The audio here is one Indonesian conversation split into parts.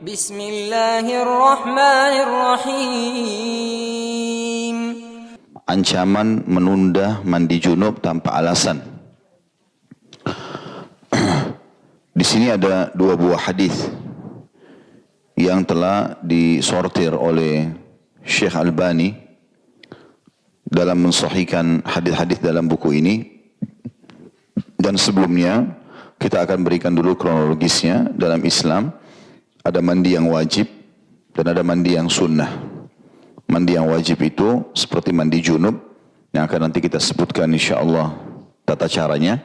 Bismillahirrahmanirrahim. Ancaman menunda mandi junub tanpa alasan. Di sini ada dua buah hadis yang telah disortir oleh Syekh Albani dalam mensahihkan hadis-hadis dalam buku ini. Dan sebelumnya kita akan berikan dulu kronologisnya. Dalam Islam ada mandi yang wajib dan ada mandi yang sunnah. Mandi yang wajib itu seperti mandi junub yang akan nanti kita sebutkan insyaAllah tata caranya.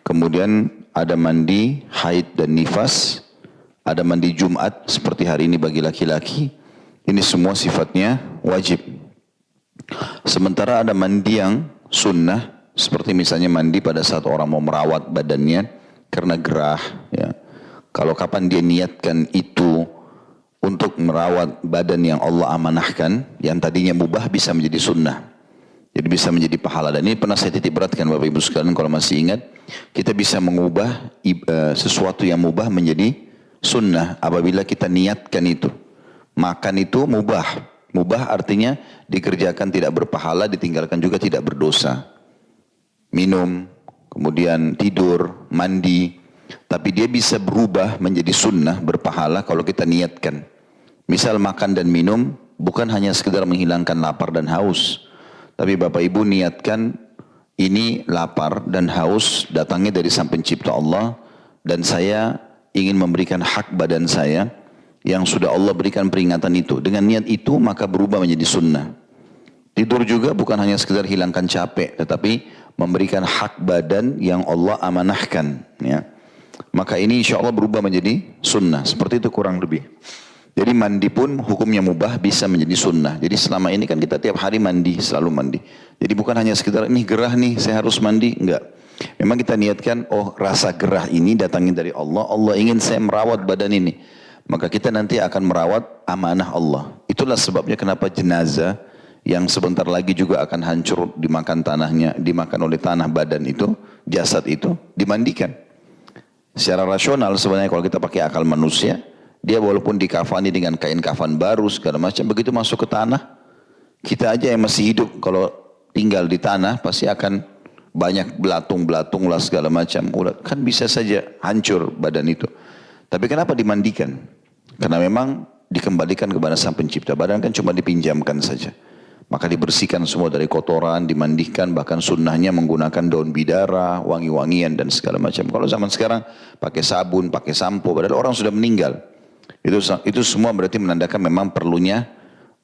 Kemudian ada mandi haid dan nifas. Ada mandi Jumat seperti hari ini bagi laki-laki. Ini semua sifatnya wajib. Sementara ada mandi yang sunnah, seperti misalnya mandi pada saat orang mau merawat badannya karena gerah. Ya. Kalau kapan dia niatkan itu untuk merawat badan yang Allah amanahkan, yang tadinya mubah bisa menjadi sunnah. Jadi bisa menjadi pahala. Dan ini pernah saya titik beratkan Bapak Ibu sekalian kalau masih ingat. Kita bisa mengubah sesuatu yang mubah menjadi sunnah apabila kita niatkan itu. Makan itu mubah. Mubah artinya dikerjakan tidak berpahala, ditinggalkan juga tidak berdosa. Minum, kemudian tidur, mandi. Tapi dia bisa berubah menjadi sunnah, berpahala kalau kita niatkan. Misal makan dan minum bukan hanya sekedar menghilangkan lapar dan haus. Tapi Bapak Ibu niatkan ini lapar dan haus datangnya dari Sang Pencipta Allah. Dan saya ingin memberikan hak badan saya yang sudah Allah berikan peringatan itu. Dengan niat itu maka berubah menjadi sunnah. Tidur juga bukan hanya sekedar hilangkan capek. Tetapi memberikan hak badan yang Allah amanahkan. Ya. Maka ini insya Allah berubah menjadi sunnah. Seperti itu kurang lebih. Jadi mandi pun hukumnya mubah bisa menjadi sunnah. Jadi selama ini kan kita tiap hari mandi, selalu mandi. Jadi bukan hanya sekedar ini gerah nih saya harus mandi. Enggak. Memang kita niatkan oh rasa gerah ini datangnya dari Allah. Allah ingin saya merawat badan ini. Maka kita nanti akan merawat amanah Allah. Itulah sebabnya kenapa jenazah yang sebentar lagi juga akan hancur dimakan tanahnya, dimakan oleh tanah badan itu, jasad itu dimandikan. Secara rasional sebenarnya kalau kita pakai akal manusia, dia walaupun dikafani dengan kain kafan baru segala macam, begitu masuk ke tanah, kita aja yang masih hidup kalau tinggal di tanah pasti akan banyak belatung-belatung lah segala macam. Kan bisa saja hancur badan itu. Tapi kenapa dimandikan? Karena memang dikembalikan kepada Sang Pencipta. Badan kan cuma dipinjamkan saja. Maka dibersihkan semua dari kotoran, dimandikan, bahkan sunnahnya menggunakan daun bidara, wangi-wangian dan segala macam. Kalau zaman sekarang pakai sabun, pakai sampo, padahal orang sudah meninggal. Itu semua berarti menandakan memang perlunya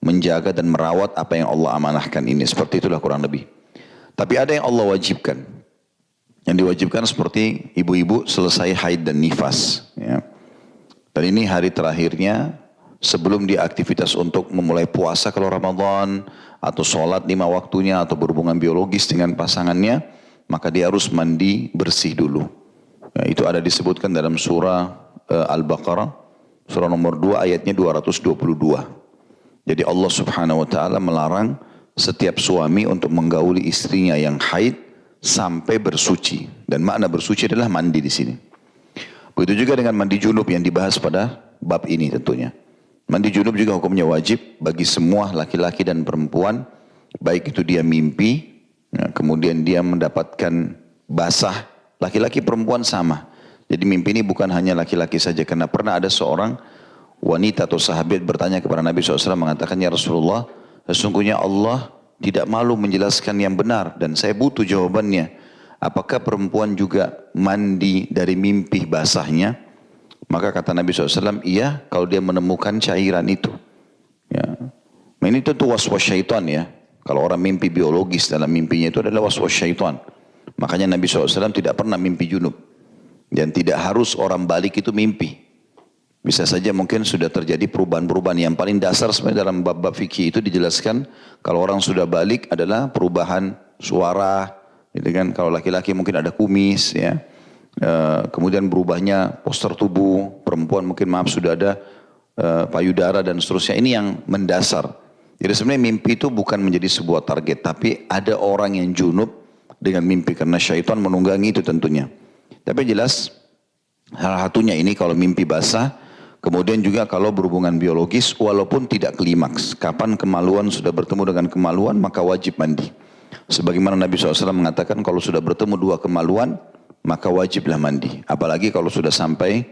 menjaga dan merawat apa yang Allah amanahkan ini. Seperti itulah kurang lebih. Tapi ada yang Allah wajibkan. Yang diwajibkan seperti ibu-ibu selesai haid dan nifas. Ya. Dan ini hari terakhirnya sebelum dia aktivitas untuk memulai puasa kalau Ramadan, atau sholat 5 waktunya, atau berhubungan biologis dengan pasangannya, maka dia harus mandi bersih dulu. Ya, itu ada disebutkan dalam surah Al-Baqarah, surah nomor 2 ayatnya 222. Jadi Allah subhanahu wa ta'ala melarang setiap suami untuk menggauli istrinya yang haid sampai bersuci. Dan makna bersuci adalah mandi di sini. Begitu juga dengan mandi junub yang dibahas pada bab ini tentunya. Mandi junub juga hukumnya wajib bagi semua laki-laki dan perempuan. Baik itu dia mimpi, ya, kemudian dia mendapatkan basah. Laki-laki perempuan sama. Jadi mimpi ini bukan hanya laki-laki saja. Karena pernah ada seorang wanita atau sahabat bertanya kepada Nabi SAW mengatakan, ya Rasulullah, sesungguhnya Allah tidak malu menjelaskan yang benar. Dan saya butuh jawabannya. Apakah perempuan juga mandi dari mimpi basahnya? Maka kata Nabi SAW, iya kalau dia menemukan cairan itu. Ya. Nah, ini tentu waswas syaitan ya. Kalau orang mimpi biologis dalam mimpinya itu adalah waswas syaitan. Makanya Nabi SAW tidak pernah mimpi junub. Dan tidak harus orang balik itu mimpi. Bisa saja mungkin sudah terjadi perubahan-perubahan. Yang paling dasar sebenarnya dalam bab-bab fikih itu dijelaskan. Kalau orang sudah balik adalah perubahan suara. Gitu kan? Kalau laki-laki mungkin ada kumis ya. Kemudian berubahnya postur tubuh, perempuan mungkin sudah ada payudara dan seterusnya. Ini yang mendasar. Jadi sebenarnya mimpi itu bukan menjadi sebuah target, tapi ada orang yang junub dengan mimpi karena syaitan menunggangi itu tentunya. Tapi jelas hal satunya ini kalau mimpi basah, Kemudian juga kalau berhubungan biologis walaupun tidak klimaks. Kapan kemaluan sudah bertemu dengan kemaluan maka wajib mandi. Sebagaimana Nabi SAW mengatakan kalau sudah bertemu dua kemaluan maka wajiblah mandi. Apalagi kalau sudah sampai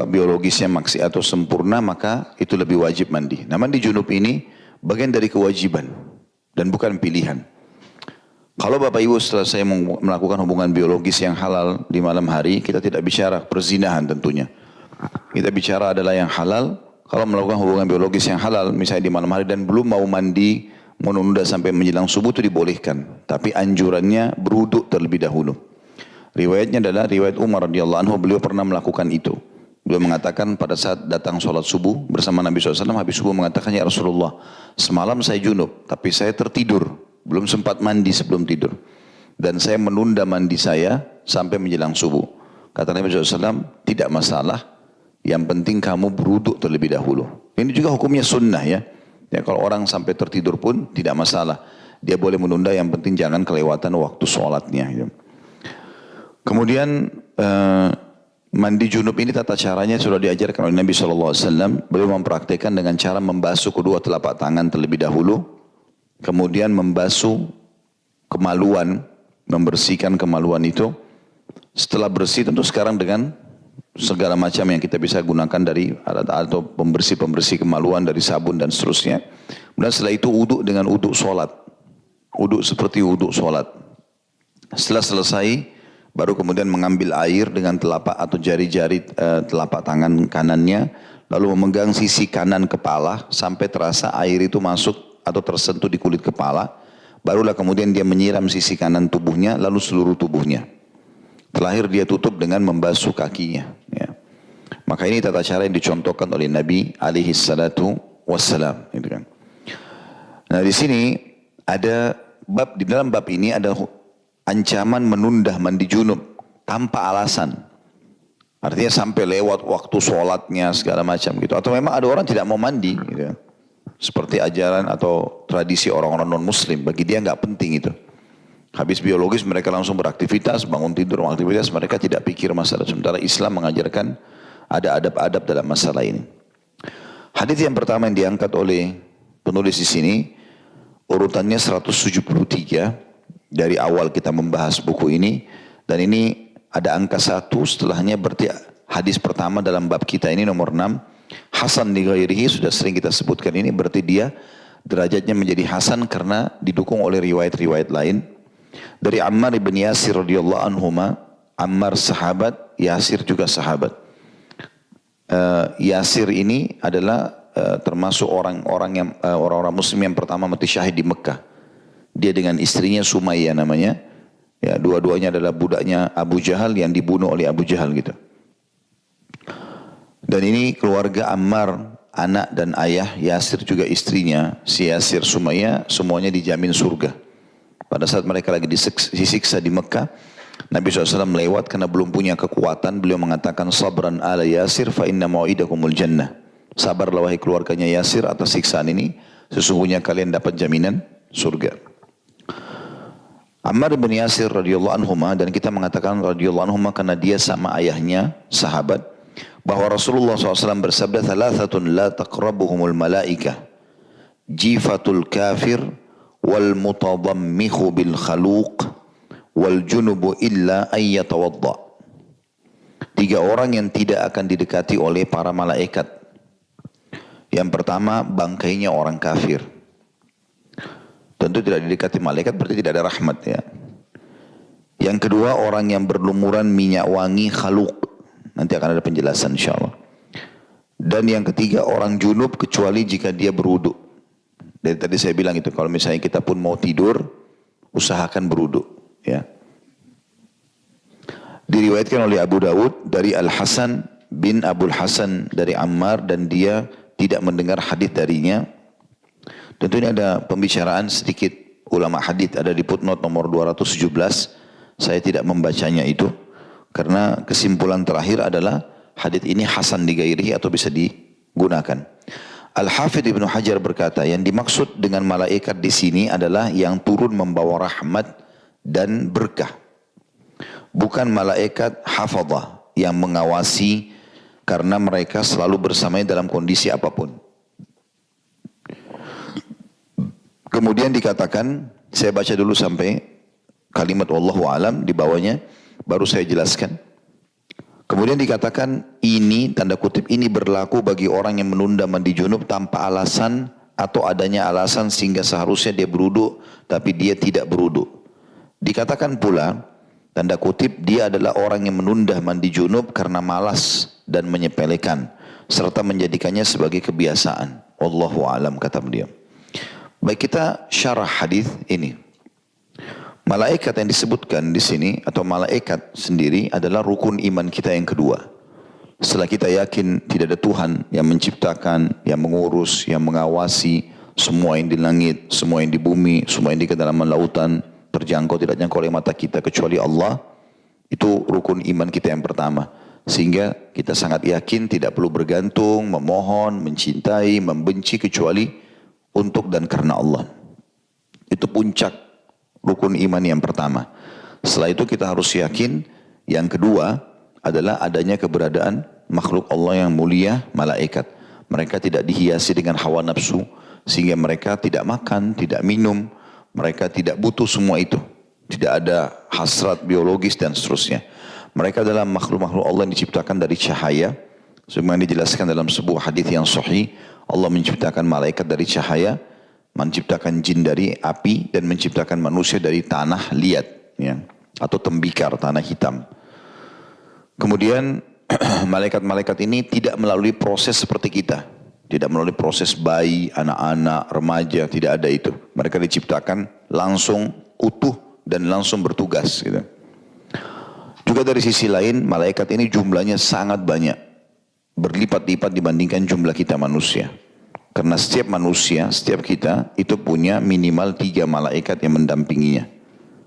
biologisnya maksi atau sempurna maka itu lebih wajib mandi. Nah, mandi junub ini bagian dari kewajiban dan bukan pilihan. Kalau Bapak Ibu setelah saya melakukan hubungan biologis yang halal di malam hari, kita tidak bicara perzinahan tentunya. Kita bicara adalah yang halal. Kalau melakukan hubungan biologis yang halal, misalnya di malam hari dan belum mau mandi, menunda sampai menjelang subuh itu dibolehkan. Tapi anjurannya berwuduk terlebih dahulu. Riwayatnya adalah riwayat Umar radhiyallahu anhu, beliau pernah melakukan itu. Beliau mengatakan pada saat datang sholat subuh bersama Nabi SAW, habis subuh mengatakan, ya Rasulullah, semalam saya junub, tapi saya tertidur. Belum sempat mandi sebelum tidur. Dan saya menunda mandi saya sampai menjelang subuh. Kata Nabi SAW, tidak masalah. Yang penting kamu berwuduk terlebih dahulu. Ini juga hukumnya sunnah ya. Ya, kalau orang sampai tertidur pun tidak masalah. Dia boleh menunda, yang penting jangan kelewatan waktu sholatnya. Ya. Kemudian mandi junub ini tata caranya sudah diajarkan oleh Nabi SAW. Beliau mempraktikkan dengan cara membasuh kedua telapak tangan terlebih dahulu. Kemudian membasuh kemaluan, membersihkan kemaluan itu. Setelah bersih tentu sekarang dengan segala macam yang kita bisa gunakan dari atau pembersih kemaluan dari sabun dan seterusnya. Kemudian setelah itu uduk dengan uduk solat. Uduk seperti uduk solat. Setelah selesai baru kemudian mengambil air dengan telapak atau jari-jari telapak tangan kanannya. Lalu memegang sisi kanan kepala sampai terasa air itu masuk atau tersentuh di kulit kepala, barulah kemudian dia menyiram sisi kanan tubuhnya, lalu seluruh tubuhnya. Terakhir dia tutup dengan membasuh kakinya. Ya. Maka ini tata cara yang dicontohkan oleh Nabi alaihi salatu wassalam. Gitu kan. Nah di sini ada di dalam bab ini ada ancaman menunda mandi junub tanpa alasan. Artinya sampai lewat waktu sholatnya segala macam gitu. Atau memang ada orang tidak mau mandi gitu kan. Seperti ajaran atau tradisi orang-orang non-muslim. Bagi dia nggak penting itu. Habis biologis mereka langsung beraktivitas, bangun tidur, aktivitas. Mereka tidak pikir masalah. Sementara Islam mengajarkan ada adab-adab dalam masalah ini. Hadis yang pertama yang diangkat oleh penulis di sini. Urutannya 173. Dari awal kita membahas buku ini. Dan ini ada angka 1. Setelahnya berarti hadis pertama dalam bab kita ini nomor 6. Hasan li ghairihi, sudah sering kita sebutkan ini, berarti dia derajatnya menjadi hasan karena didukung oleh riwayat-riwayat lain. Dari Ammar ibn Yasir radhiyallahu anhuma, Ammar sahabat, Yasir juga sahabat. Yasir ini adalah termasuk orang-orang muslim yang pertama mati syahid di Mekah. Dia dengan istrinya Sumayyah namanya. Ya, dua-duanya adalah budaknya Abu Jahal yang dibunuh oleh Abu Jahal gitu. Dan ini keluarga Ammar, anak dan ayah, Yasir juga istrinya, si Yasir Sumayyah, semuanya dijamin surga. Pada saat mereka lagi disiksa di Mekah, Nabi SAW melewat karena belum punya kekuatan, beliau mengatakan, sabran ala Yasir fa inna mau'idakumul jannah. Sabarlah wahai keluarganya Yasir atas siksaan ini, sesungguhnya kalian dapat jaminan surga. Ammar bin Yasir radhiyallahu anhuma, dan kita mengatakan radhiyallahu anhuma karena dia sama ayahnya sahabat, bahwa Rasulullah SAW bersabda, thalathatun la taqrabuhumul malaikah, jifatul kafir, wal mutadammihu bil khaluq, wal junubu illa ayyatawadda. 3 orang yang tidak akan didekati oleh para malaikat. Yang pertama, bangkainya orang kafir. Tentu tidak didekati malaikat berarti tidak ada rahmat ya. Yang kedua, orang yang berlumuran minyak wangi khaluq. Nanti akan ada penjelasan insyaAllah. Dan yang ketiga, orang junub kecuali jika dia berwuduk. Dari tadi saya bilang itu, kalau misalnya kita pun mau tidur, usahakan berwuduk. Ya. Diriwayatkan oleh Abu Dawud dari Al-Hasan bin Abul Hasan dari Ammar, dan dia tidak mendengar hadis darinya. Tentu ini ada pembicaraan sedikit ulama hadis, ada di footnote nomor 217. Saya tidak membacanya itu. Karena kesimpulan terakhir adalah hadis ini hasan li ghairihi atau bisa digunakan. Al-Hafidh Ibnu Hajar berkata, yang dimaksud dengan malaikat di sini adalah yang turun membawa rahmat dan berkah. Bukan malaikat hafadhah yang mengawasi karena mereka selalu bersamanya dalam kondisi apapun. Kemudian dikatakan, saya baca dulu sampai kalimat wallahu alam di bawahnya, baru saya jelaskan. Kemudian dikatakan ini, tanda kutip, ini berlaku bagi orang yang menunda mandi junub tanpa alasan atau adanya alasan sehingga seharusnya dia berwudu tapi dia tidak berwudu. Dikatakan pula, tanda kutip, dia adalah orang yang menunda mandi junub karena malas dan menyepelekan serta menjadikannya sebagai kebiasaan. Wallahu alam, kata beliau. Baik, kita syarah hadis ini. Malaikat yang disebutkan di sini atau malaikat sendiri adalah rukun iman kita yang kedua. Setelah kita yakin tidak ada Tuhan yang menciptakan, yang mengurus, yang mengawasi semua yang di langit, semua yang di bumi, semua yang di kedalaman lautan, terjangkau tidak jangkau oleh mata kita kecuali Allah, itu rukun iman kita yang pertama. Sehingga kita sangat yakin tidak perlu bergantung, memohon, mencintai, membenci kecuali untuk dan karena Allah. Itu puncak rukun iman yang pertama. Setelah itu kita harus yakin yang kedua adalah adanya keberadaan makhluk Allah yang mulia, malaikat. Mereka tidak dihiasi dengan hawa nafsu sehingga mereka tidak makan, tidak minum, mereka tidak butuh semua itu. Tidak ada hasrat biologis dan seterusnya. Mereka adalah makhluk-makhluk Allah yang diciptakan dari cahaya. Sebagaimana dijelaskan dalam sebuah hadis yang sahih, Allah menciptakan malaikat dari cahaya, menciptakan jin dari api, dan menciptakan manusia dari tanah liat, ya, atau tembikar, tanah hitam. Kemudian malaikat-malaikat ini tidak melalui proses seperti kita. Tidak melalui proses bayi, anak-anak, remaja, tidak ada itu. Mereka diciptakan langsung utuh dan langsung bertugas. Gitu. Juga dari sisi lain, malaikat ini jumlahnya sangat banyak. Berlipat-lipat dibandingkan jumlah kita manusia. Karena setiap manusia, setiap kita itu punya minimal 3 malaikat yang mendampinginya.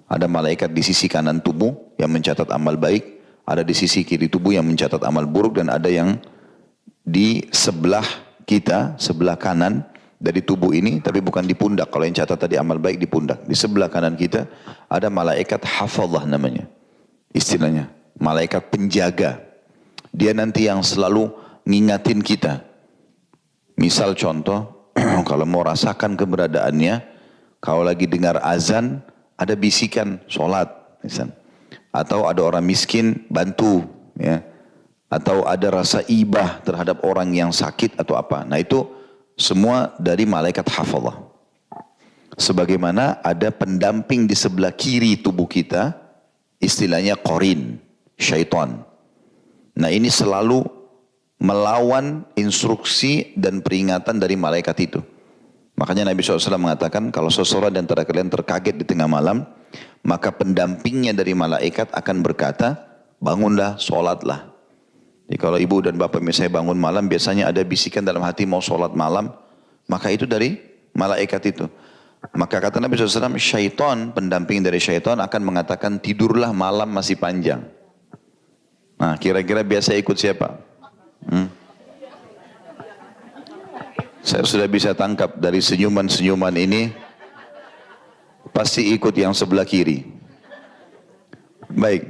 Ada malaikat di sisi kanan tubuh yang mencatat amal baik, ada di sisi kiri tubuh yang mencatat amal buruk, dan ada yang di sebelah kita, sebelah kanan dari tubuh ini, tapi bukan di pundak. Kalau yang catat tadi amal baik di pundak. Di sebelah kanan kita ada malaikat hafazah namanya. Istilahnya, malaikat penjaga. Dia nanti yang selalu ngingatin kita. Misal contoh, kalau mau rasakan keberadaannya, kalau lagi dengar azan, ada bisikan sholat, misal. Atau ada orang miskin, bantu, ya. Atau ada rasa ibah terhadap orang yang sakit atau apa. Nah itu semua dari malaikat hafazah. Sebagaimana ada pendamping di sebelah kiri tubuh kita, istilahnya qarin, syaitan. Nah ini selalu melawan instruksi dan peringatan dari malaikat itu. Makanya Nabi SAW mengatakan, kalau seseorang di antara kalian terkaget di tengah malam, maka pendampingnya dari malaikat akan berkata, bangunlah, sholatlah. Jadi kalau ibu dan bapak misalnya bangun malam, biasanya ada bisikan dalam hati mau sholat malam, maka itu dari malaikat itu. Maka kata Nabi SAW, syaitan, pendamping dari syaitan akan mengatakan, tidurlah, malam masih panjang. Nah kira-kira biasa ikut siapa? Saya sudah bisa tangkap dari senyuman-senyuman ini, pasti ikut yang sebelah kiri. Baik,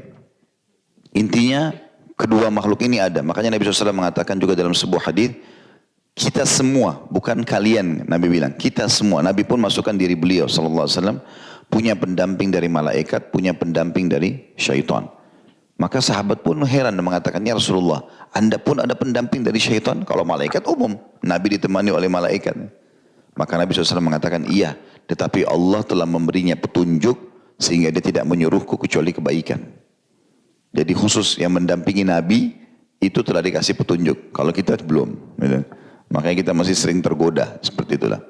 intinya kedua makhluk ini ada. Makanya Nabi SAW mengatakan juga dalam sebuah hadis, kita semua, bukan kalian, Nabi bilang, kita semua. Nabi pun masukkan diri beliau SAW, punya pendamping dari malaikat, punya pendamping dari syaitan. Maka sahabat pun heran dan mengatakan, ya Rasulullah, Anda pun ada pendamping dari syaitan? Kalau malaikat umum, Nabi ditemani oleh malaikat. Maka Nabi SAW mengatakan, iya, tetapi Allah telah memberinya petunjuk sehingga dia tidak menyuruhku kecuali kebaikan. Jadi khusus yang mendampingi Nabi itu telah dikasih petunjuk. Kalau kita belum. Gitu. Makanya kita masih sering tergoda, seperti itulah.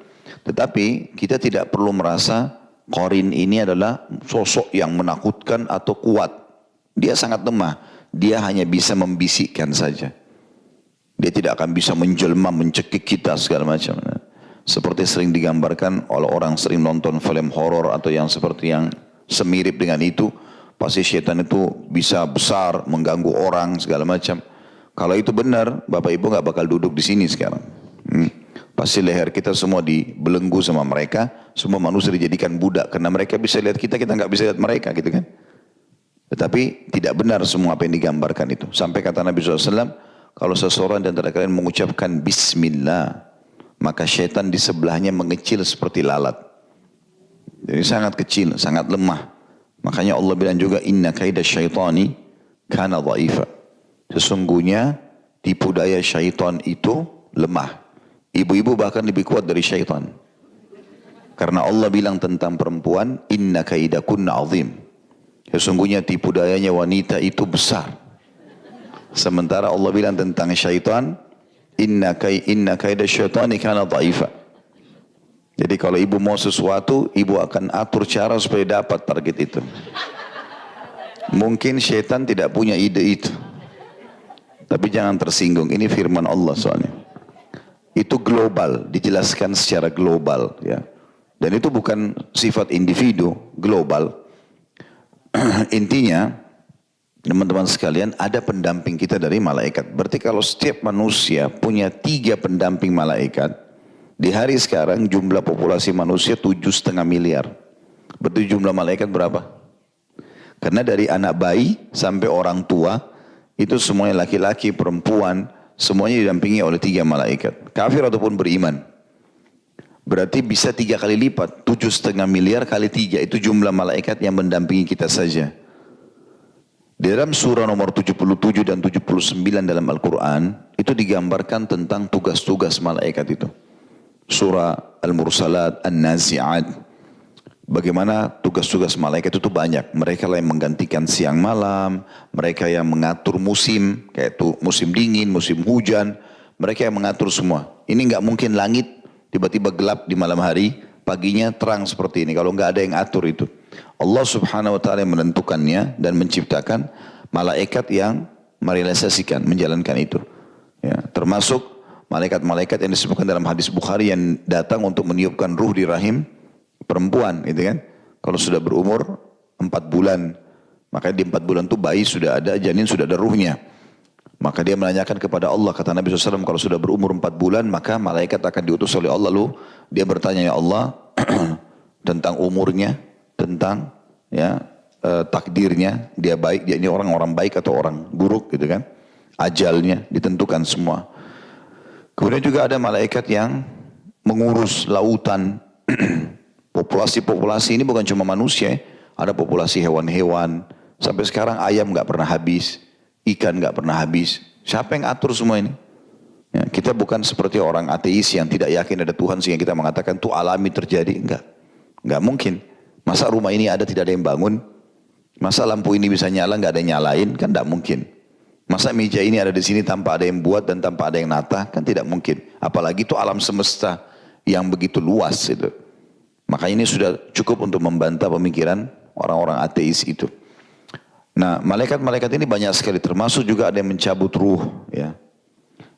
Tetapi kita tidak perlu merasa qarin ini adalah sosok yang menakutkan atau kuat. Dia sangat lemah. Dia hanya bisa membisikkan saja. Dia tidak akan bisa menjelma, mencekik kita segala macam. Seperti sering digambarkan oleh orang sering nonton film horor atau yang seperti yang semirip dengan itu. Pasti syaitan itu bisa besar, mengganggu orang segala macam. Kalau itu benar, Bapak Ibu nggak bakal duduk di sini sekarang. Pasti leher kita semua dibelenggu sama mereka. Semua manusia dijadikan budak. Karena mereka bisa lihat kita, kita nggak bisa lihat mereka gitu kan. Tetapi tidak benar semua apa yang digambarkan itu. Sampai kata Nabi SAW, kalau seseorang di antara kalian mengucapkan Bismillah, maka syaitan di sebelahnya mengecil seperti lalat. Jadi sangat kecil, sangat lemah. Makanya Allah bilang juga, inna kaida syaitani kana dha'ifa. Sesungguhnya tipu daya syaitan itu lemah. Ibu-ibu bahkan lebih kuat dari syaitan. Karena Allah bilang tentang perempuan, inna kaidakunna azim. Sesungguhnya tipu dayanya wanita itu besar. Sementara Allah bilang tentang syaitan, inna kaida syaitani kana dha'ifa. Jadi kalau ibu mau sesuatu, ibu akan atur cara supaya dapat target itu. Mungkin syaitan tidak punya ide itu. Tapi jangan tersinggung, ini firman Allah soalnya. Itu global, dijelaskan secara global, ya. Dan itu bukan sifat individu, global. Intinya, teman-teman sekalian, ada pendamping kita dari malaikat. Berarti kalau setiap manusia punya 3 pendamping malaikat, di hari sekarang jumlah populasi manusia 7,5 miliar. Berarti jumlah malaikat berapa? Karena dari anak bayi sampai orang tua, itu semuanya laki-laki, perempuan, semuanya didampingi oleh 3 malaikat. Kafir ataupun beriman. Berarti bisa 3 kali lipat. 7,5 miliar kali 3. Itu jumlah malaikat yang mendampingi kita saja. Di dalam surah nomor 77 dan 79 dalam Al-Quran, itu digambarkan tentang tugas-tugas malaikat itu. Surah Al-Mursalat, An-Nazi'at. Bagaimana tugas-tugas malaikat itu banyak. Mereka lah yang menggantikan siang malam. Mereka yang mengatur musim. Kayak itu musim dingin, musim hujan. Mereka yang mengatur semua. Ini nggak mungkin langit tiba-tiba gelap di malam hari. Paginya terang seperti ini. Kalau nggak ada yang atur itu. Allah subhanahu wa ta'ala yang menentukannya dan menciptakan malaikat yang merealisasikan, menjalankan itu. Ya, termasuk malaikat-malaikat yang disebutkan dalam hadis Bukhari yang datang untuk meniupkan ruh di rahim perempuan, gitu kan. Kalau sudah berumur 4 bulan, maka di 4 bulan itu bayi sudah ada, janin sudah ada ruhnya. Maka dia menanyakan kepada Allah, kata Nabi SAW, kalau sudah berumur 4 bulan, maka malaikat akan diutus oleh Allah. Lalu dia bertanya, ya Allah, tentang umurnya, tentang ya takdirnya, dia baik, dia ini orang baik atau orang buruk, gitu kan. Ajalnya ditentukan semua. Kemudian juga ada malaikat yang mengurus lautan. Populasi-populasi ini bukan cuma manusia, ada populasi hewan-hewan. Sampai sekarang ayam nggak pernah habis, ikan nggak pernah habis. Siapa yang atur semua ini? Ya, kita bukan seperti orang ateis yang tidak yakin ada Tuhan sehingga kita mengatakan itu alami terjadi. Enggak mungkin. Masa rumah ini ada tidak ada yang bangun? Masa lampu ini bisa nyala nggak ada yang nyalain? Kan tidak mungkin. Masa meja ini ada di sini tanpa ada yang buat dan tanpa ada yang nata? Kan tidak mungkin. Apalagi itu alam semesta yang begitu luas itu. Maka ini sudah cukup untuk membantah pemikiran orang-orang ateis itu. Nah, malaikat-malaikat ini banyak sekali, termasuk juga ada yang mencabut ruh, ya.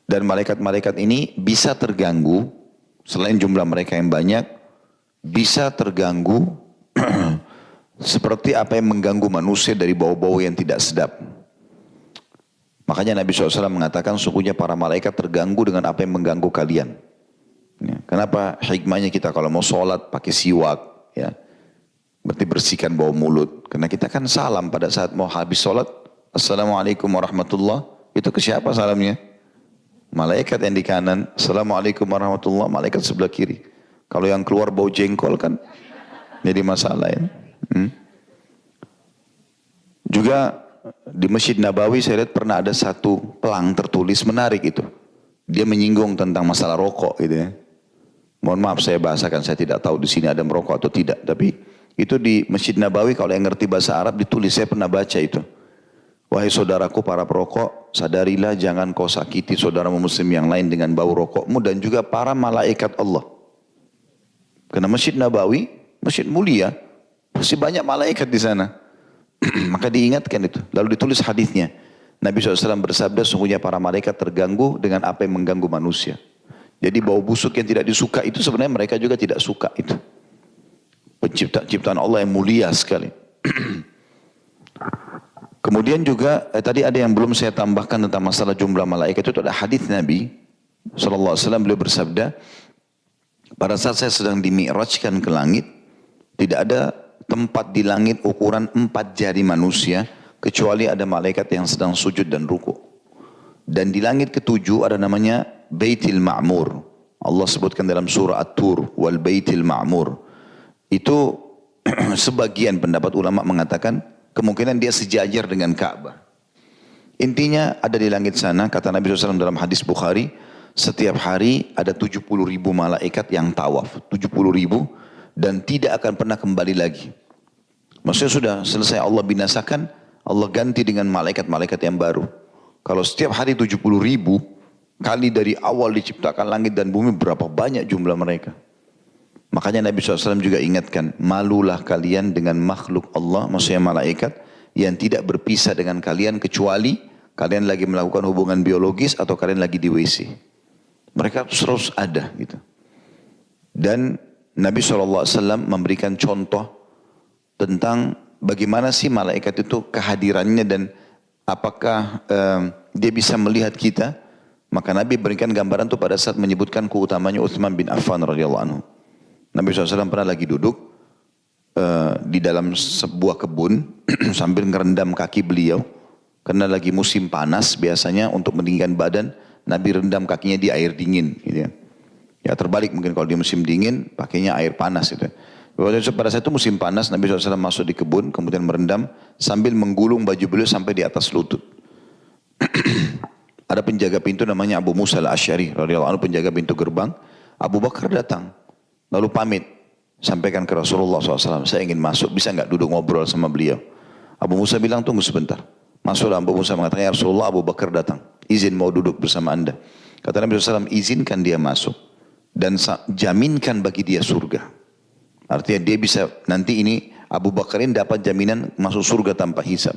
Dan malaikat-malaikat ini bisa terganggu, selain jumlah mereka yang banyak, bisa terganggu seperti apa yang mengganggu manusia dari bau-bau yang tidak sedap. Makanya Nabi SAW mengatakan sungguhnya para malaikat terganggu dengan apa yang mengganggu kalian. Ya, kenapa hikmahnya kita kalau mau sholat pakai siwak, ya, berarti bersihkan bau mulut. Karena kita kan salam pada saat mau habis sholat, Assalamualaikum warahmatullah, itu ke siapa salamnya? Malaikat yang di kanan, Assalamualaikum warahmatullah, malaikat sebelah kiri. Kalau yang keluar bau jengkol kan jadi masalah ya. Juga di Masjid Nabawi saya lihat pernah ada satu pelang tertulis menarik itu. Dia menyinggung tentang masalah rokok gitu ya. Mohon maaf saya bahasakan, saya tidak tahu di sini ada merokok atau tidak. Tapi itu di Masjid Nabawi kalau yang ngerti bahasa Arab ditulis, saya pernah baca itu. Wahai saudaraku para perokok, sadarilah jangan kau sakiti saudaramu muslim yang lain dengan bau rokokmu dan juga para malaikat Allah. Karena Masjid Nabawi, masjid mulia, masih banyak malaikat di sana. Maka diingatkan itu. Lalu ditulis hadisnya. Nabi SAW bersabda, sungguhnya para malaikat terganggu dengan apa yang mengganggu manusia. Jadi bau busuk yang tidak disuka itu sebenarnya mereka juga tidak suka itu. Ciptaan Allah yang mulia sekali. Kemudian juga tadi ada yang belum saya tambahkan tentang masalah jumlah malaikat itu ada hadis Nabi SAW, beliau bersabda, pada saat saya sedang dimi'rajkan ke langit, tidak ada tempat di langit ukuran 4 jari manusia kecuali ada malaikat yang sedang sujud dan ruku. Dan di langit ketujuh ada namanya Baitil Ma'mur. Allah sebutkan dalam surah At-Tur, wal Baitil Ma'mur. Itu sebagian pendapat ulama mengatakan kemungkinan dia sejajar dengan Ka'bah. Intinya ada di langit sana, kata Nabi SAW dalam hadis Bukhari, setiap hari ada 70.000 malaikat yang tawaf. 70.000 dan tidak akan pernah kembali lagi. Maksudnya sudah selesai Allah binasakan, Allah ganti dengan malaikat-malaikat yang baru. Kalau setiap hari 70.000 kali dari awal diciptakan langit dan bumi, berapa banyak jumlah mereka. Makanya Nabi SAW juga ingatkan, malulah kalian dengan makhluk Allah, maksudnya malaikat, yang tidak berpisah dengan kalian kecuali kalian lagi melakukan hubungan biologis atau kalian lagi di WC. Mereka terus ada gitu. Dan Nabi SAW memberikan contoh tentang bagaimana sih malaikat itu kehadirannya dan apakah dia bisa melihat kita. Maka Nabi berikan gambaran itu pada saat menyebutkan keutamanya Uthman bin Affan radhiyallahu anhu. Nabi SAW pernah lagi duduk di dalam sebuah kebun sambil ngerendam kaki beliau. Karena lagi musim panas biasanya untuk mendinginkan badan, Nabi rendam kakinya di air dingin. Gitu ya. Ya terbalik mungkin kalau di musim dingin pakainya air panas gitu. Pada saat itu musim panas, Nabi SAW masuk di kebun, kemudian merendam sambil menggulung baju beliau sampai di atas lutut. Ada penjaga pintu namanya Abu Musa al-Asy'ari radhiyallahu anhu, penjaga pintu gerbang. Abu Bakar datang, lalu pamit, sampaikan ke Rasulullah SAW, saya ingin masuk, bisa nggak duduk ngobrol sama beliau? Abu Musa bilang, tunggu sebentar. Masuklah Abu Musa mengatakan, ya Rasulullah, Abu Bakar datang, izin mau duduk bersama anda. Kata Nabi SAW, izinkan dia masuk dan jaminkan bagi dia surga. Artinya dia bisa, nanti ini Abu Bakar ini dapat jaminan masuk surga tanpa hisab.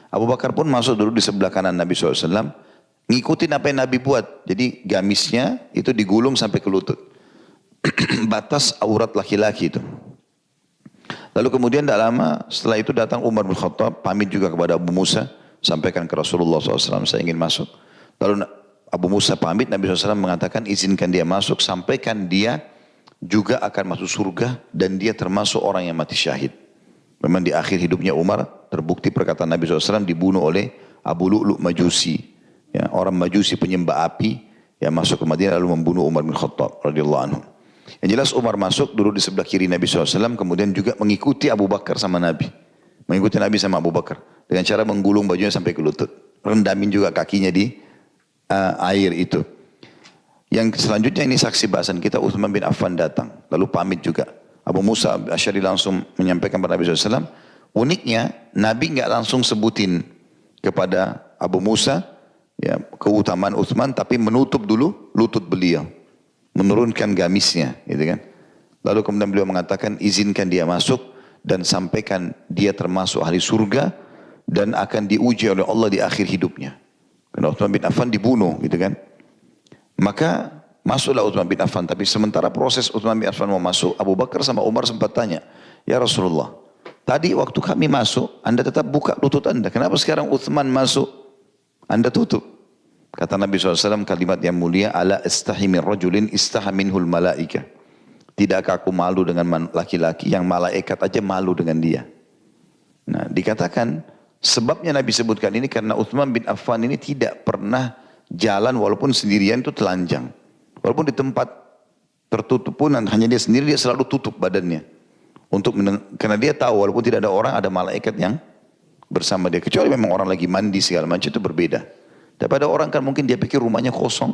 Abu Bakar pun masuk dulu di sebelah kanan Nabi SAW, ngikutin apa yang Nabi buat. Jadi gamisnya itu digulung sampai ke lutut. Batas aurat laki-laki itu. Lalu kemudian tidak lama setelah itu datang Umar bin Khattab, pamit juga kepada Abu Musa, sampaikan ke Rasulullah SAW, saya ingin masuk. Lalu Abu Musa pamit, Nabi SAW mengatakan izinkan dia masuk, sampaikan dia juga akan masuk surga dan dia termasuk orang yang mati syahid. Memang di akhir hidupnya Umar terbukti perkataan Nabi SAW dibunuh oleh Abu Lu'lu' Majusi, ya, orang Majusi penyembah api yang masuk ke Madinah lalu membunuh Umar bin Khattab radhiyallahu anhu. Yang jelas Umar masuk duduk di sebelah kiri Nabi SAW, kemudian juga mengikuti Abu Bakar sama Nabi, mengikuti Nabi sama Abu Bakar dengan cara menggulung bajunya sampai ke lutut, rendamin juga kakinya di air itu. Yang selanjutnya ini saksi bahasan kita, Uthman bin Affan datang, lalu pamit juga. Abu Musa Asy'ari langsung menyampaikan kepada Nabi SAW. Uniknya, Nabi enggak langsung sebutin kepada Abu Musa ya, keutamaan Uthman, tapi menutup dulu lutut beliau, menurunkan gamisnya, gitu kan. Lalu kemudian beliau mengatakan, izinkan dia masuk dan sampaikan dia termasuk ahli surga dan akan diuji oleh Allah di akhir hidupnya. Karena Uthman bin Affan dibunuh, gitu kan. Maka masuklah Uthman bin Affan. Tapi sementara proses Uthman bin Affan mau masuk, Abu Bakar sama Umar sempat tanya, ya Rasulullah, tadi waktu kami masuk, anda tetap buka lutut anda. Kenapa sekarang Uthman masuk, anda tutup? Kata Nabi SAW kalimat yang mulia, ala istahi min rajulin istaha minhul malaika. Tidakkah aku malu dengan laki-laki yang malaikat aja malu dengan dia? Nah, dikatakan sebabnya Nabi sebutkan ini karena Uthman bin Affan ini tidak pernah jalan walaupun sendirian itu telanjang. Walaupun di tempat tertutup pun hanya dia sendiri, dia selalu tutup badannya. Karena dia tahu walaupun tidak ada orang, ada malaikat yang bersama dia. Kecuali memang orang lagi mandi segala macam, itu berbeda. Tapi ada orang kan mungkin dia pikir rumahnya kosong.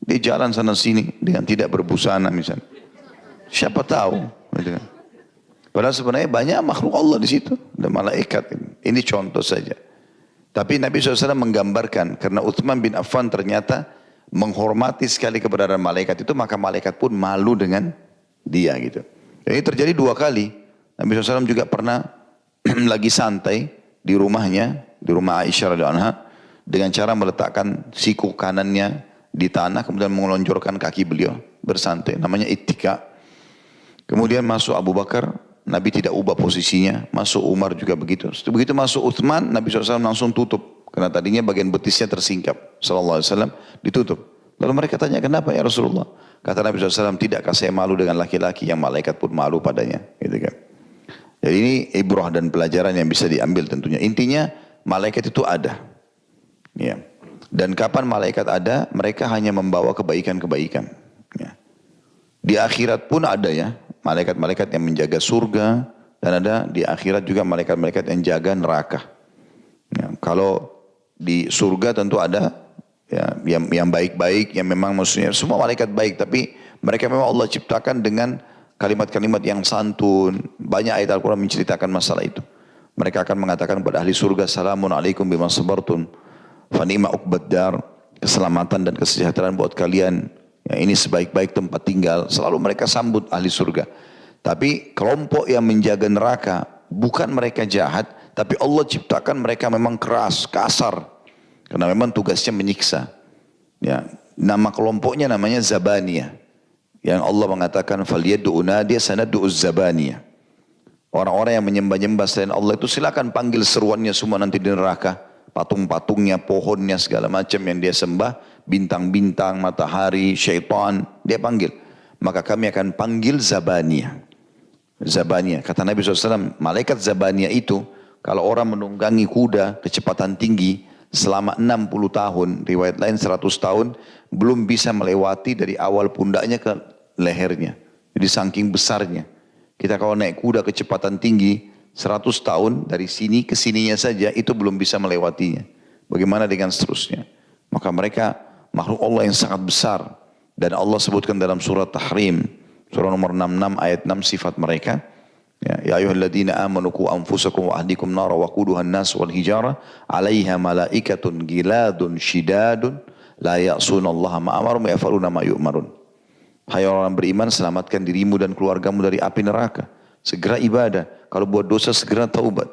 Dia jalan sana sini dengan tidak berbusana misalnya. Siapa tahu. Gitu kan. Padahal sebenarnya banyak makhluk Allah di situ. Ada malaikat. Ini contoh saja. Tapi Nabi SAW menggambarkan, karena Uthman bin Affan ternyata menghormati sekali keberadaan malaikat itu, maka malaikat pun malu dengan dia gitu. Dan ini terjadi 2 kali. Nabi SAW juga pernah lagi santai di rumahnya, di rumah Aisyah radhiyallahu anha, dengan cara meletakkan siku kanannya di tanah, kemudian mengelonjorkan kaki beliau bersantai. Namanya ittika. Kemudian masuk Abu Bakar, Nabi tidak ubah posisinya, masuk Umar juga begitu. Begitu masuk Uthman, Nabi SAW langsung tutup. Karena tadinya bagian betisnya tersingkap. Sallallahu Alaihi Wasallam ditutup. Lalu mereka tanya, kenapa ya Rasulullah? Kata Nabi SAW, tidakkah saya malu dengan laki-laki yang malaikat pun malu padanya? Gitu kan. Jadi ini ibrah dan pelajaran yang bisa diambil tentunya. Intinya, malaikat itu ada. Ya. Dan kapan malaikat ada, mereka hanya membawa kebaikan-kebaikan. Ya. Di akhirat pun ada ya, malaikat-malaikat yang menjaga surga, dan ada di akhirat juga malaikat-malaikat yang jaga neraka. Ya. Kalau di surga tentu ada ya, yang baik-baik, yang memang maksudnya semua malaikat baik, tapi mereka memang Allah ciptakan dengan kalimat-kalimat yang santun. Banyak ayat Al-Quran menceritakan masalah itu. Mereka akan mengatakan kepada ahli surga, Salamun alaikum bima sabartun, fanima uqbaddar, keselamatan dan kesejahteraan buat kalian. Ya, ini sebaik-baik tempat tinggal. Selalu mereka sambut ahli surga. Tapi kelompok yang menjaga neraka, bukan mereka jahat, tapi Allah ciptakan mereka memang keras, kasar. Karena memang tugasnya menyiksa. Ya, nama kelompoknya namanya Zabaniyah. Yang Allah mengatakan, فَلْيَدُّعُ نَادِيَ سَنَدُّعُ الزَّبَانِيَةِ. Orang-orang yang menyembah-nyembah selain Allah itu silakan panggil seruannya semua nanti di neraka. Patung-patungnya, pohonnya, segala macam yang dia sembah. Bintang-bintang, matahari, syaitan. Dia panggil. Maka kami akan panggil Zabaniyah. Zabaniyah. Kata Nabi SAW, malaikat Zabaniyah itu, kalau orang menunggangi kuda kecepatan tinggi, selama 60 tahun, riwayat lain 100 tahun, belum bisa melewati dari awal pundaknya ke lehernya. Jadi saking besarnya. Kita kalau naik kuda kecepatan tinggi, 100 tahun dari sini ke sininya saja, itu belum bisa melewatinya. Bagaimana dengan seterusnya? Maka mereka makhluk Allah yang sangat besar. Dan Allah sebutkan dalam surat Tahrim, surah nomor 66 ayat 6 sifat mereka. Ya ayyuhalladzina amanu qu anfusakum wa ahlikum nara wa quduhan nas wal hijara 'alaiha malaikatun giladun shidadun la ya'sunallaha ma amarum wa yaf'aluna ma yu'marun. Hai orang beriman, selamatkan dirimu dan keluargamu dari api neraka. Segera ibadah, kalau buat dosa segera taubat.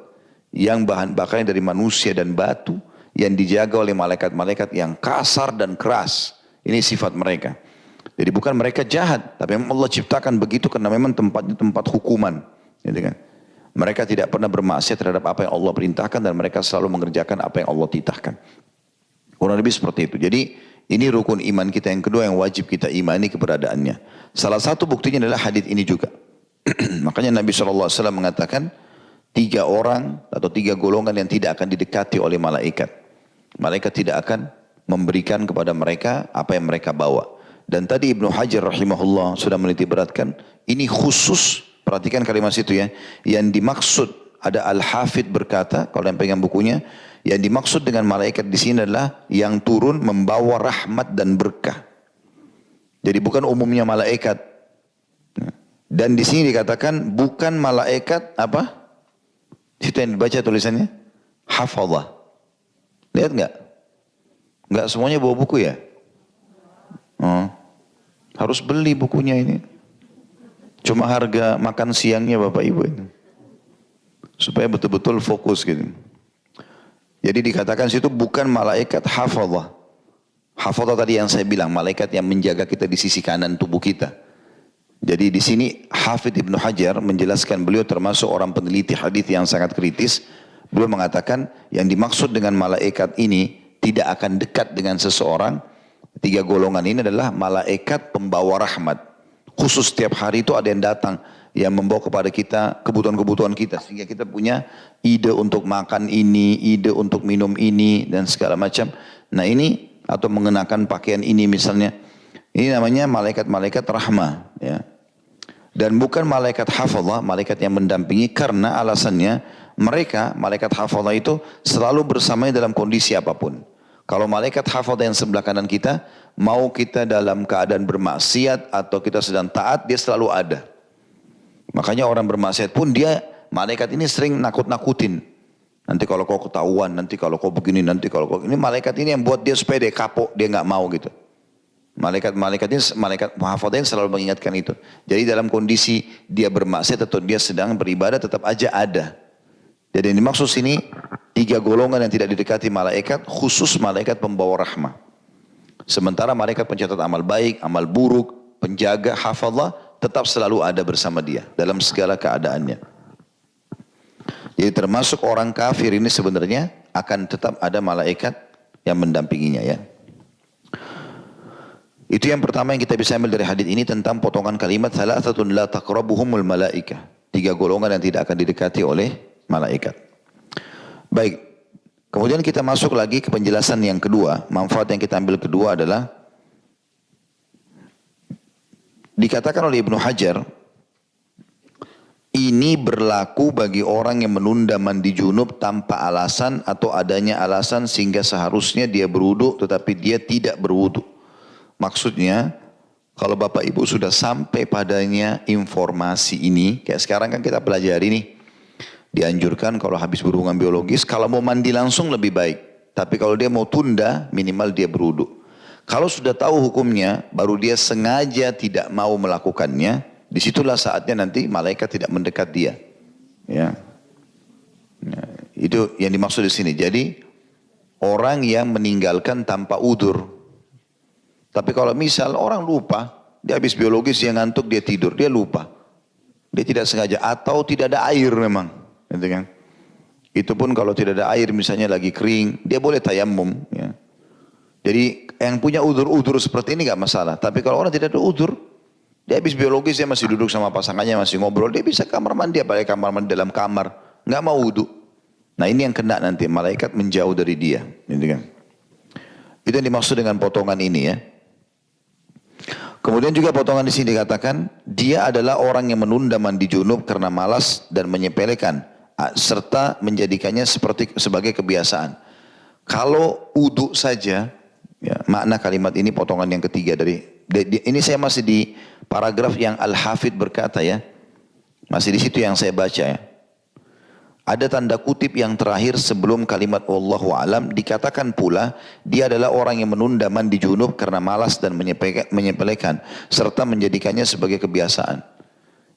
Yang bahan bakarnya dari manusia dan batu, yang dijaga oleh malaikat-malaikat yang kasar dan keras. Ini sifat mereka. Jadi bukan mereka jahat, tapi memang Allah ciptakan begitu karena memang tempatnya tempat hukuman. Gitu kan? Mereka tidak pernah bermaksiat terhadap apa yang Allah perintahkan dan mereka selalu mengerjakan apa yang Allah titahkan. Kurang lebih seperti itu. Jadi ini rukun iman kita yang kedua yang wajib kita imani keberadaannya. Salah satu buktinya adalah hadis ini juga. Makanya Nabi SAW mengatakan 3 orang atau 3 golongan yang tidak akan didekati oleh malaikat. Malaikat tidak akan memberikan kepada mereka apa yang mereka bawa. Dan tadi Ibnu Hajar rahimahullah sudah meniti beratkan, ini khusus, perhatikan kalimat situ ya, yang dimaksud ada Al-Hafidh berkata, kalau yang pegang bukunya, yang dimaksud dengan malaikat di sini adalah yang turun membawa rahmat dan berkah. Jadi bukan umumnya malaikat. Dan di sini dikatakan bukan malaikat apa? Situ yang dibaca tulisannya hafadhah. Lihat enggak? Enggak semuanya bawa buku ya? Oh. Harus beli bukunya ini. Cuma harga makan siangnya Bapak Ibu ini. Supaya betul-betul fokus gitu. Jadi dikatakan situ bukan malaikat hafadhah. Hafadhah tadi yang saya bilang, malaikat yang menjaga kita di sisi kanan tubuh kita. Jadi di sini Hafidh Ibnu Hajar menjelaskan, beliau termasuk orang peneliti hadis yang sangat kritis. Beliau mengatakan yang dimaksud dengan malaikat ini tidak akan dekat dengan seseorang. 3 golongan ini adalah malaikat pembawa rahmat. Khusus setiap hari itu ada yang datang yang membawa kepada kita kebutuhan-kebutuhan kita. Sehingga kita punya ide untuk makan ini, ide untuk minum ini, dan segala macam. Nah ini, atau mengenakan pakaian ini misalnya. Ini namanya malaikat-malaikat rahmah. Ya. Dan bukan malaikat hafadhah, malaikat yang mendampingi, karena alasannya mereka, malaikat hafadhah itu selalu bersamanya dalam kondisi apapun. Kalau malaikat hafadhah yang sebelah kanan kita, mau kita dalam keadaan bermaksiat atau kita sedang taat, dia selalu ada. Makanya orang bermaksiat pun dia, malaikat ini sering nakut-nakutin. Nanti kalau kau ketahuan, nanti kalau kau begini, nanti kalau kau ini, malaikat ini yang buat dia supaya dia kapok, dia nggak mau gitu. Malaikat ini, malaikat hafadhah selalu mengingatkan itu. Jadi dalam kondisi dia bermaksiat atau dia sedang beribadah tetap aja ada. Jadi yang dimaksud sini 3 golongan yang tidak didekati malaikat, khusus malaikat pembawa rahmah. Sementara malaikat pencatat amal baik, amal buruk, penjaga, hafadhah, tetap selalu ada bersama dia dalam segala keadaannya. Jadi termasuk orang kafir ini sebenarnya akan tetap ada malaikat yang mendampinginya ya. Itu yang pertama yang kita bisa ambil dari hadis ini tentang potongan kalimat thalathatun la taqrabuhumul malaikah. 3 golongan yang tidak akan didekati oleh malaikat. Baik, Kemudian kita masuk lagi ke penjelasan yang kedua. Manfaat yang kita ambil kedua adalah dikatakan oleh Ibnu Hajar, ini berlaku bagi orang yang menunda mandi junub tanpa alasan atau adanya alasan sehingga seharusnya dia berwudu tetapi dia tidak berwudu. Maksudnya, kalau Bapak Ibu sudah sampai padanya informasi ini, kayak sekarang kan kita pelajari nih, dianjurkan kalau habis berhubungan biologis, kalau mau mandi langsung lebih baik. Tapi kalau dia mau tunda, minimal dia berwudu. Kalau sudah tahu hukumnya, baru dia sengaja tidak mau melakukannya, disitulah saatnya nanti malaikat tidak mendekat dia. Ya. Itu yang dimaksud di sini. Jadi, orang yang meninggalkan tanpa udur. Tapi kalau misal orang lupa, dia habis biologis, dia ngantuk, dia tidur, dia lupa. Dia tidak sengaja, atau tidak ada air memang. Gitu kan? Itu pun kalau tidak ada air, misalnya lagi kering, dia boleh tayamum. Ya. Jadi yang punya udur-udur seperti ini gak masalah. Tapi kalau orang tidak ada udur, dia habis biologis, dia masih duduk sama pasangannya, masih ngobrol, dia bisa kamar mandi, apalagi kamar mandi dalam kamar, gak mau wudu. Nah ini yang kena nanti, malaikat menjauh dari dia. Gitu kan? Itu yang dimaksud dengan potongan ini ya. Kemudian juga potongan di sini dikatakan, dia adalah orang yang menunda mandi junub karena malas dan menyepelekan, serta menjadikannya sebagai kebiasaan. Kalau uduk saja, ya, makna kalimat ini potongan yang ketiga ini saya masih di paragraf yang Al-Hafidh berkata ya, masih di situ yang saya baca ya. Ada tanda kutip yang terakhir sebelum kalimat wallahu alam, dikatakan pula dia adalah orang yang menunda mandi junub karena malas dan menyepelekan serta menjadikannya sebagai kebiasaan.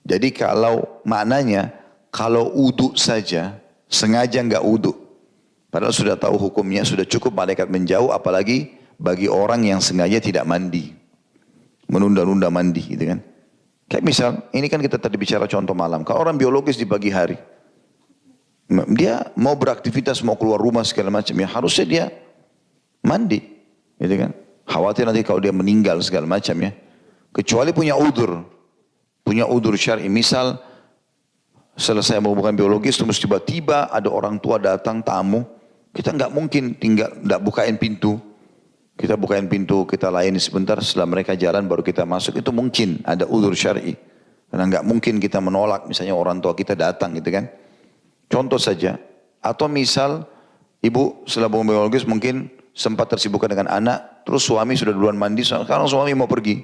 Jadi kalau maknanya kalau uduk saja sengaja enggak uduk, padahal sudah tahu hukumnya, sudah cukup malaikat menjauh, apalagi bagi orang yang sengaja tidak mandi, menunda-nunda mandi gitu kan. Kayak misal ini kan kita tadi bicara contoh malam, kalau orang biologis di pagi hari dia mau beraktivitas, mau keluar rumah segala macam, ya harusnya dia mandi, gitu kan? Khawatir nanti kalau dia meninggal segala macam ya. Kecuali punya udur syar'i. Misal selesai hubungan biologis, terus tiba-tiba ada orang tua datang tamu, kita nggak mungkin nggak bukain pintu. Kita bukain pintu, kita layani sebentar, setelah mereka jalan baru kita masuk. Itu mungkin ada udur syar'i. Karena nggak mungkin kita menolak, misalnya orang tua kita datang, gitu kan? Contoh saja, atau misal ibu setelah hubungan biologis mungkin sempat tersibukkan dengan anak, terus suami sudah duluan mandi, sekarang suami mau pergi,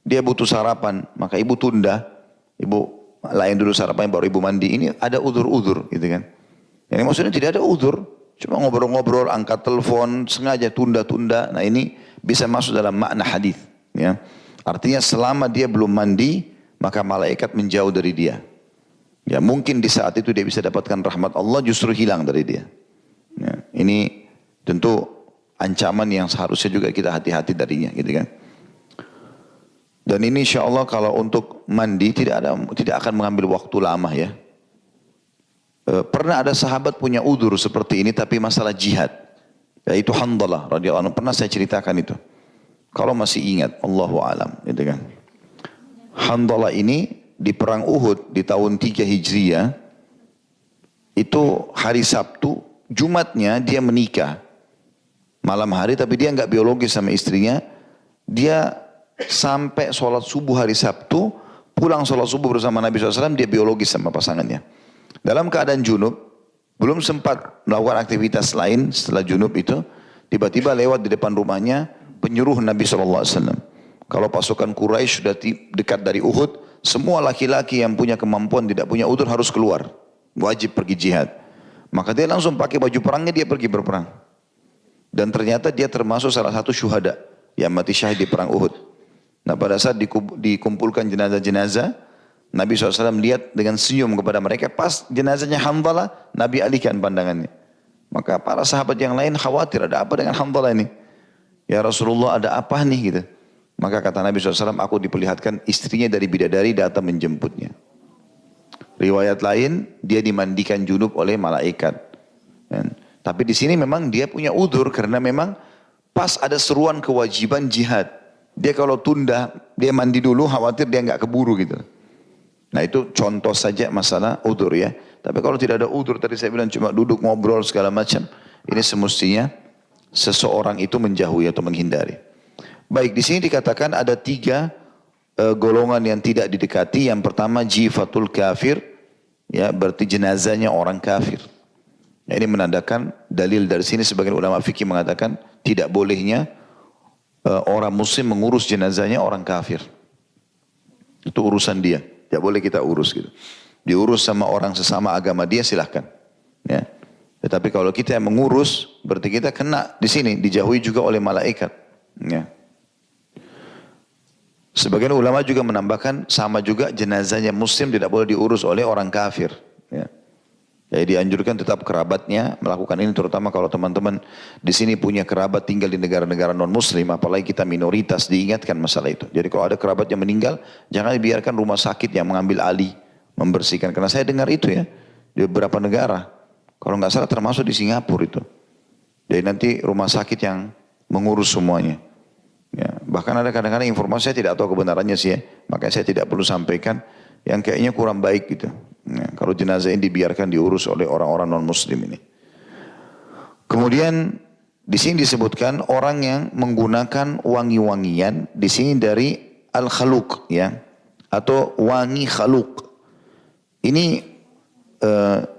dia butuh sarapan, maka ibu tunda, ibu lain dulu sarapan baru ibu mandi. Ini ada udur-udur, gitu kan? Yang maksudnya tidak ada udur, cuma ngobrol-ngobrol, angkat telepon, sengaja tunda-tunda. Nah ini bisa masuk dalam makna hadis. Ya. Artinya selama dia belum mandi, maka malaikat menjauh dari dia. Ya mungkin di saat itu dia bisa dapatkan rahmat Allah, justru hilang dari dia. Ya, ini tentu ancaman yang seharusnya juga kita hati-hati darinya, gitu kan. Dan ini insya Allah kalau untuk mandi tidak akan mengambil waktu lama ya. Pernah ada sahabat punya udur seperti ini tapi masalah jihad, yaitu Handalah radhiyallahu anhu, pernah saya ceritakan itu. Kalau masih ingat, Allahu alam, gitu kan. Handalah ini di perang Uhud di tahun 3 Hijriah, itu hari Sabtu, Jumatnya dia menikah malam hari, tapi dia nggak biologis sama istrinya. Dia sampai sholat subuh hari Sabtu, pulang sholat subuh bersama Nabi SAW, dia biologis sama pasangannya. Dalam keadaan junub, belum sempat melakukan aktivitas lain setelah junub itu, tiba-tiba lewat di depan rumahnya penyuruh Nabi SAW. Kalau pasukan Quraisy sudah dekat dari Uhud, semua laki-laki yang punya kemampuan tidak punya udur harus keluar. Wajib pergi jihad. Maka dia langsung pakai baju perangnya, dia pergi berperang. Dan ternyata dia termasuk salah satu syuhada yang mati syahid di perang Uhud. Nah pada saat dikumpulkan jenazah-jenazah, Nabi SAW lihat dengan senyum kepada mereka. Pas jenazahnya Handalah, Nabi alihkan pandangannya. Maka para sahabat yang lain khawatir, ada apa dengan Handalah ini? Ya Rasulullah, ada apa nih gitu. Maka kata Nabi SAW, aku diperlihatkan istrinya dari bidadari datang menjemputnya. Riwayat lain, dia dimandikan junub oleh malaikat. Tapi di sini memang dia punya udur karena memang pas ada seruan kewajiban jihad. Dia kalau tunda, dia mandi dulu, khawatir dia nggak keburu gitu. Nah itu contoh saja masalah udur ya. Tapi kalau tidak ada udur, tadi saya bilang cuma duduk ngobrol segala macam, ini semestinya seseorang itu menjauhi atau menghindari. Baik, di sini dikatakan ada 3 golongan yang tidak didekati. Yang pertama jifatul kafir, ya berarti jenazahnya orang kafir. Ya, ini menandakan dalil dari sini sebagian ulama fikih mengatakan tidak bolehnya orang muslim mengurus jenazahnya orang kafir. Itu urusan dia, tidak boleh kita urus gitu. Diurus sama orang sesama agama dia silahkan. Ya. Tetapi kalau kita yang mengurus, berarti kita kena di sini, dijauhi juga oleh malaikat. Ya. Sebagian ulama juga menambahkan sama juga jenazahnya muslim tidak boleh diurus oleh orang kafir. Ya. Jadi dianjurkan tetap kerabatnya melakukan ini, terutama kalau teman-teman di sini punya kerabat tinggal di negara-negara non-muslim, apalagi kita minoritas, diingatkan masalah itu. Jadi kalau ada kerabat yang meninggal, jangan dibiarkan rumah sakit yang mengambil alih, membersihkan. Karena saya dengar itu ya, di beberapa negara. Kalau nggak salah termasuk di Singapura itu. Jadi nanti rumah sakit yang mengurus semuanya. Ya, bahkan ada kadang-kadang informasi saya tidak tahu kebenarannya sih ya, makanya saya tidak perlu sampaikan, yang kayaknya kurang baik gitu. Ya, kalau jenazah ini dibiarkan diurus oleh orang-orang non-muslim ini. Kemudian di sini disebutkan orang yang menggunakan wangi-wangian, di sini dari al-khaluq ya, atau wangi khaluq. Ini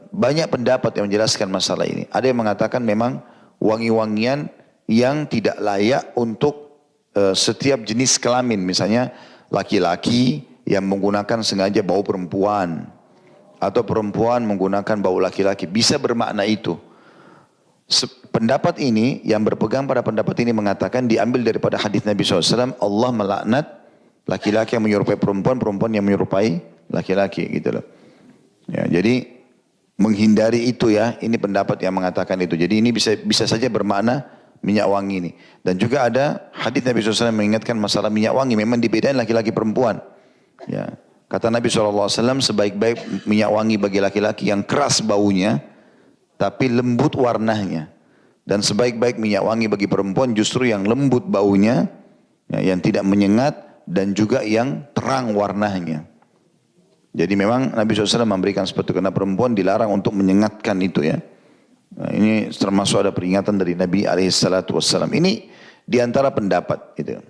banyak pendapat yang menjelaskan masalah ini. Ada yang mengatakan memang wangi-wangian yang tidak layak untuk setiap jenis kelamin. Misalnya laki-laki yang menggunakan sengaja bau perempuan, atau perempuan menggunakan bau laki-laki, bisa bermakna itu. Pendapat ini, yang berpegang pada pendapat ini mengatakan diambil daripada hadis Nabi SAW, Allah melaknat laki-laki yang menyerupai perempuan, perempuan yang menyerupai laki-laki gitu loh. Ya, jadi menghindari itu ya, ini pendapat yang mengatakan itu. Jadi ini bisa saja bermakna minyak wangi ini. Dan juga ada hadis Nabi SAW mengingatkan masalah minyak wangi, memang dibedain laki-laki perempuan. Ya. Kata Nabi SAW, sebaik-baik minyak wangi bagi laki-laki yang keras baunya, tapi lembut warnanya. Dan sebaik-baik minyak wangi bagi perempuan justru yang lembut baunya, ya, yang tidak menyengat, dan juga yang terang warnanya. Jadi memang Nabi SAW memberikan seperti itu, karena perempuan dilarang untuk menyengatkan itu ya. Nah, ini termasuk ada peringatan dari Nabi SAW. Ini diantara pendapat gitu.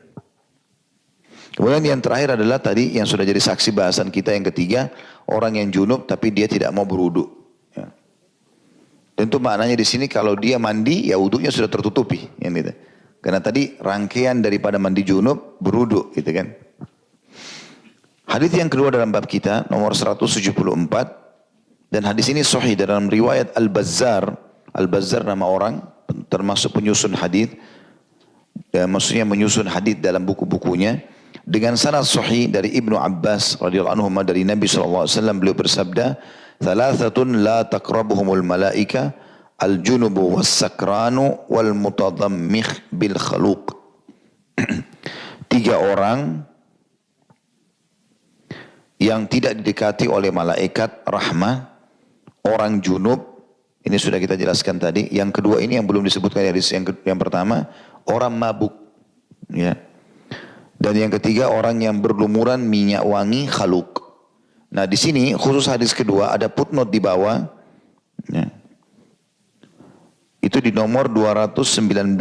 Kemudian yang terakhir adalah tadi yang sudah jadi saksi bahasan kita yang ketiga, orang yang junub tapi dia tidak mau berwudu. Ya. Tentu maknanya di sini kalau dia mandi ya wudunya sudah tertutupi, yang gitu. Karena tadi rangkaian daripada mandi junub berwudu, gitu kan. Hadis yang kedua dalam bab kita nomor 174, dan hadis ini sahih dalam riwayat Al-Bazzar. Al-Bazzar nama orang termasuk penyusun hadis, ya, maksudnya menyusun hadis dalam buku-bukunya. Dengan sanad sahih dari Ibnu Abbas radhiyallahu anhu dari Nabi SAW, beliau bersabda, "Thalathatun la taqrabuhumul malaika, al-junubu was-sakranu wal mutadhammikh bil khaluq." 3 orang yang tidak didekati oleh malaikat rahmah, orang junub, ini sudah kita jelaskan tadi. Yang kedua ini yang belum disebutkan dari yang pertama, orang mabuk, ya. Dan yang ketiga orang yang berlumuran minyak wangi khaluk. Nah di sini khusus hadis kedua ada footnote di bawah. Ya. Itu di nomor 219.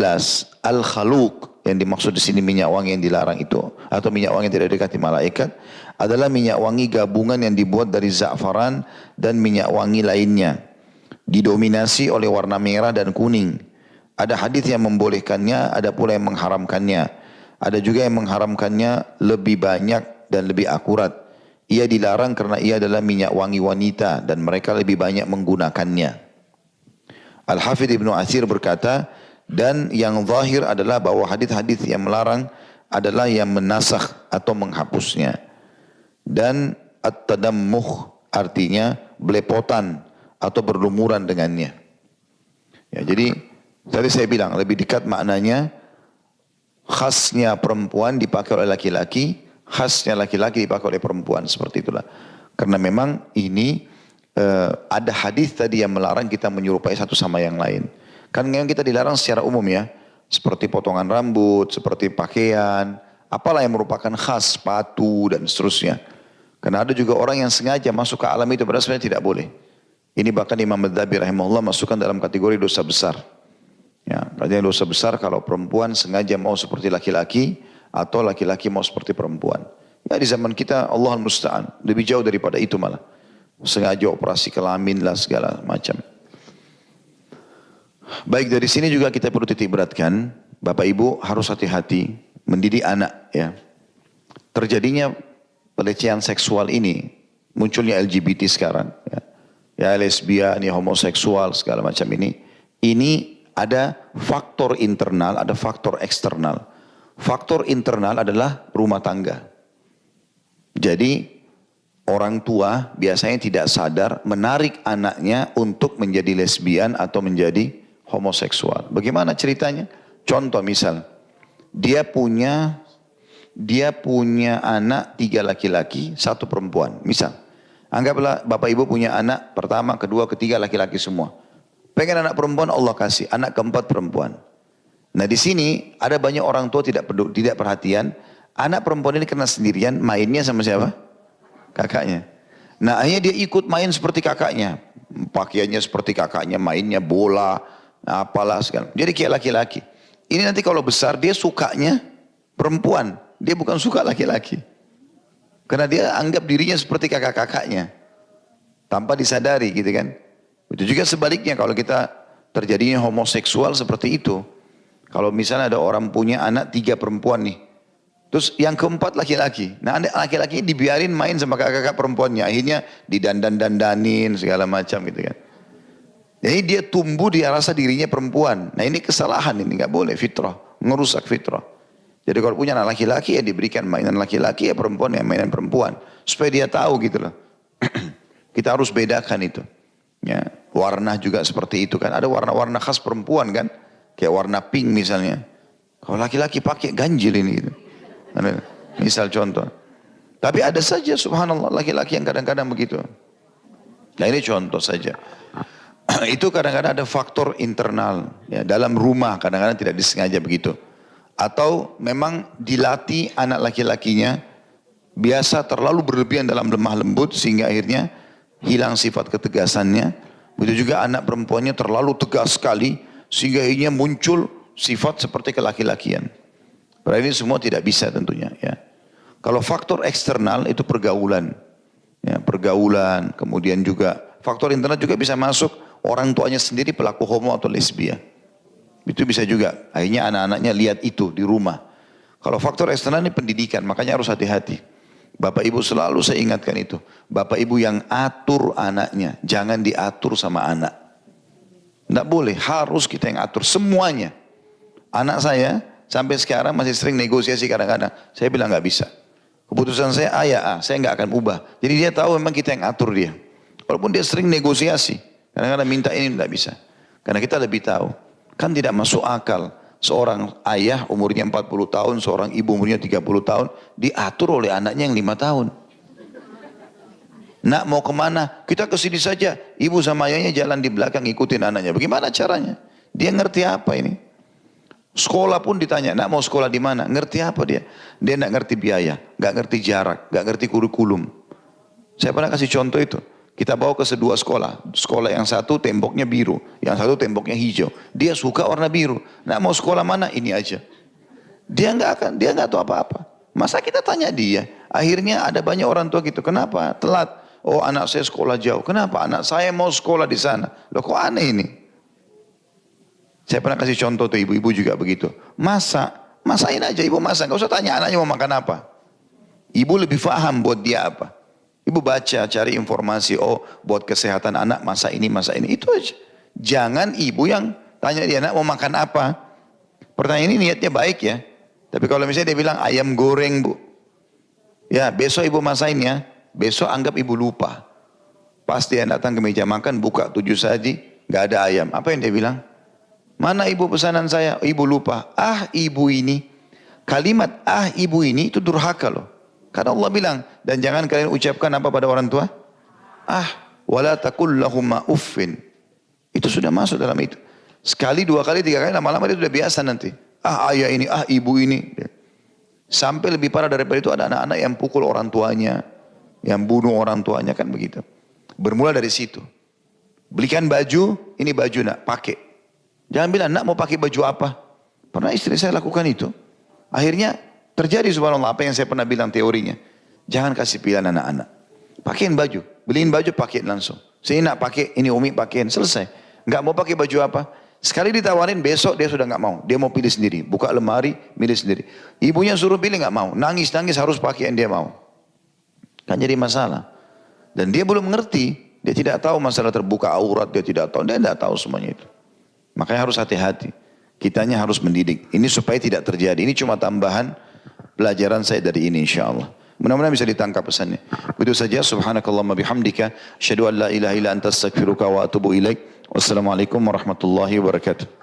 Al-khaluk yang dimaksud di sini minyak wangi yang dilarang itu, atau minyak wangi yang tidak dekati malaikat, adalah minyak wangi gabungan yang dibuat dari za'faran dan minyak wangi lainnya. Didominasi oleh warna merah dan kuning. Ada hadis yang membolehkannya, ada pula yang mengharamkannya. Ada juga yang mengharamkannya lebih banyak dan lebih akurat. Ia dilarang karena ia adalah minyak wangi wanita dan mereka lebih banyak menggunakannya. Al-Hafidh Ibnu Athir berkata, dan yang zahir adalah bahwa hadis-hadis yang melarang adalah yang menasakh atau menghapusnya. Dan at-tadammuh artinya belepotan atau berlumuran dengannya. Ya, jadi tadi saya bilang lebih dekat maknanya, khasnya perempuan dipakai oleh laki-laki, khasnya laki-laki dipakai oleh perempuan, seperti itulah. Karena memang ini ada hadis tadi yang melarang kita menyerupai satu sama yang lain. Kan memang kita dilarang secara umum ya, seperti potongan rambut, seperti pakaian, apalah yang merupakan khas, sepatu dan seterusnya. Karena ada juga orang yang sengaja masuk ke alam itu padahal sebenarnya tidak boleh. Ini bahkan Imam Madzhabi rahimahullah masukkan dalam kategori dosa besar. Ya, berarti dosa besar kalau perempuan sengaja mau seperti laki-laki atau laki-laki mau seperti perempuan. Ya di zaman kita Allah Musta'an, lebih jauh daripada itu malah. Sengaja operasi kelamin lah segala macam. Baik, dari sini juga kita perlu titik beratkan, Bapak Ibu harus hati-hati mendidik anak ya. Terjadinya pelecehan seksual ini, munculnya LGBT sekarang ya. Ya lesbian, ya homoseksual segala macam ini ada faktor internal, ada faktor eksternal. Faktor internal adalah rumah tangga. Jadi orang tua biasanya tidak sadar menarik anaknya untuk menjadi lesbian atau menjadi homoseksual. Bagaimana ceritanya? Contoh misal, dia punya anak 3 laki-laki, 1 perempuan. Misal, anggaplah Bapak Ibu punya anak pertama, kedua, ketiga laki-laki semua. Pengen anak perempuan Allah kasih, anak keempat perempuan. Nah di sini ada banyak orang tua tidak perhatian, anak perempuan ini kena sendirian, mainnya sama siapa? Kakaknya. Nah akhirnya dia ikut main seperti kakaknya, pakaiannya seperti kakaknya, mainnya bola, apalah segala. Jadi kayak laki-laki. Ini nanti kalau besar dia sukanya perempuan, dia bukan suka laki-laki. Karena dia anggap dirinya seperti kakak-kakaknya. Tanpa disadari gitu kan. Itu juga sebaliknya kalau kita terjadinya homoseksual seperti itu. Kalau misalnya ada orang punya anak 3 perempuan nih. Terus yang keempat laki-laki. Nah laki-laki dibiarin main sama kakak-kakak perempuannya. Akhirnya didandan-dandanin segala macam gitu kan. Jadi dia tumbuh dia rasa dirinya perempuan. Nah ini kesalahan ini nggak boleh, fitrah. Ngerusak fitrah. Jadi kalau punya anak laki-laki ya diberikan mainan laki-laki, ya perempuan ya mainan perempuan. Supaya dia tahu gitu loh. Kita harus bedakan itu. Ya, warna juga seperti itu kan. Ada warna-warna khas perempuan kan. Kayak warna pink misalnya. Kalau laki-laki pakai ganjil ini gitu. Misal contoh. Tapi ada saja subhanallah laki-laki yang kadang-kadang begitu. Nah ini contoh saja. Itu kadang-kadang ada faktor internal. Ya, dalam rumah kadang-kadang tidak disengaja begitu. Atau memang dilatih anak laki-lakinya biasa terlalu berlebihan dalam lemah lembut sehingga akhirnya hilang sifat ketegasannya. Begitu juga anak perempuannya terlalu tegas sekali sehingga akhirnya muncul sifat seperti kelaki-lakian. Padahal ini semua tidak bisa tentunya ya. Kalau faktor eksternal itu pergaulan. Ya, pergaulan, kemudian juga faktor internal juga bisa masuk orang tuanya sendiri pelaku homo atau lesbia. Itu bisa juga. Akhirnya anak-anaknya lihat itu di rumah. Kalau faktor eksternal ini pendidikan, makanya harus hati-hati. Bapak Ibu selalu saya ingatkan itu. Bapak Ibu yang atur anaknya, jangan diatur sama anak. Tidak boleh, harus kita yang atur semuanya. Anak saya sampai sekarang masih sering negosiasi kadang-kadang. Saya bilang nggak bisa. Keputusan saya A ya A, saya nggak akan ubah. Jadi dia tahu memang kita yang atur dia. Walaupun dia sering negosiasi, kadang-kadang minta ini tidak bisa. Karena kita lebih tahu. Kan tidak masuk akal seorang ayah umurnya 40 tahun, seorang ibu umurnya 30 tahun diatur oleh anaknya yang 5 tahun. Nak mau kemana? Kita ke sini saja. Ibu sama ayahnya jalan di belakang ikutin anaknya. Bagaimana caranya? Dia ngerti apa ini? Sekolah pun ditanya, nak mau sekolah di mana? Ngerti apa dia? Dia tidak ngerti biaya, nggak ngerti jarak, nggak ngerti kurikulum. Saya pernah kasih contoh itu. Kita bawa ke kedua sekolah. Sekolah yang satu temboknya biru, yang satu temboknya hijau. Dia suka warna biru. Nak mau sekolah mana? Ini aja. Dia nggak tahu apa-apa. Masa kita tanya dia? Akhirnya ada banyak orang tua gitu. Kenapa? Telat. Oh anak saya sekolah jauh. Kenapa? Anak saya mau sekolah di sana. Loh kok aneh ini? Saya pernah kasih contoh tuh ibu-ibu juga begitu. Masain aja ibu masak. Gak usah tanya anaknya mau makan apa. Ibu lebih paham buat dia apa. Ibu baca, cari informasi. Oh buat kesehatan anak masa ini. Itu aja. Jangan ibu yang tanya dia anak mau makan apa. Pertanyaan ini niatnya baik ya. Tapi kalau misalnya dia bilang ayam goreng bu. Ya besok ibu masain ya. Besok anggap ibu lupa. Pas dia datang ke meja makan buka 7 saji. Gak ada ayam. Apa yang dia bilang? Mana ibu pesanan saya? Ibu lupa. Ah ibu ini. Kalimat ah ibu ini itu durhaka loh. Karena Allah bilang. Dan jangan kalian ucapkan apa pada orang tua? Ah. Wala taqul lahumma uffin. Itu sudah masuk dalam itu. Sekali, 2 kali, 3 kali. Lama-lama dia sudah biasa nanti. Ah ayah ini. Ah ibu ini. Sampai lebih parah daripada itu ada anak-anak yang pukul orang tuanya. Yang bunuh orang tuanya kan begitu. Bermula dari situ. Belikan baju. Ini baju nak. Pakai. Jangan bilang, nak mau pakai baju apa? Pernah istri saya lakukan itu. Akhirnya terjadi subhanallah apa yang saya pernah bilang teorinya. Jangan kasih pilihan anak-anak. Pakaiin baju, beliin baju pakaiin langsung. Saya nak pakai, ini Umi pakaiin, selesai. Enggak mau pakai baju apa? Sekali ditawarin besok dia sudah enggak mau. Dia mau pilih sendiri, buka lemari, pilih sendiri. Ibunya suruh pilih enggak mau, nangis-nangis harus pakai yang dia mau. Kan jadi masalah. Dan dia belum mengerti, dia tidak tahu masalah terbuka aurat, dia tidak tahu semuanya itu. Makanya harus hati-hati. Kitanya harus mendidik. Ini supaya tidak terjadi. Ini cuma tambahan pelajaran saya dari ini insyaAllah. Mudah-mudahan bisa ditangkap pesannya. Begitu saja. Subhanakallahumma bihamdika. Asyhadu an la ilaha illa anta astaghfiruka wa atubu ilaik. Wassalamualaikum warahmatullahi wabarakatuh.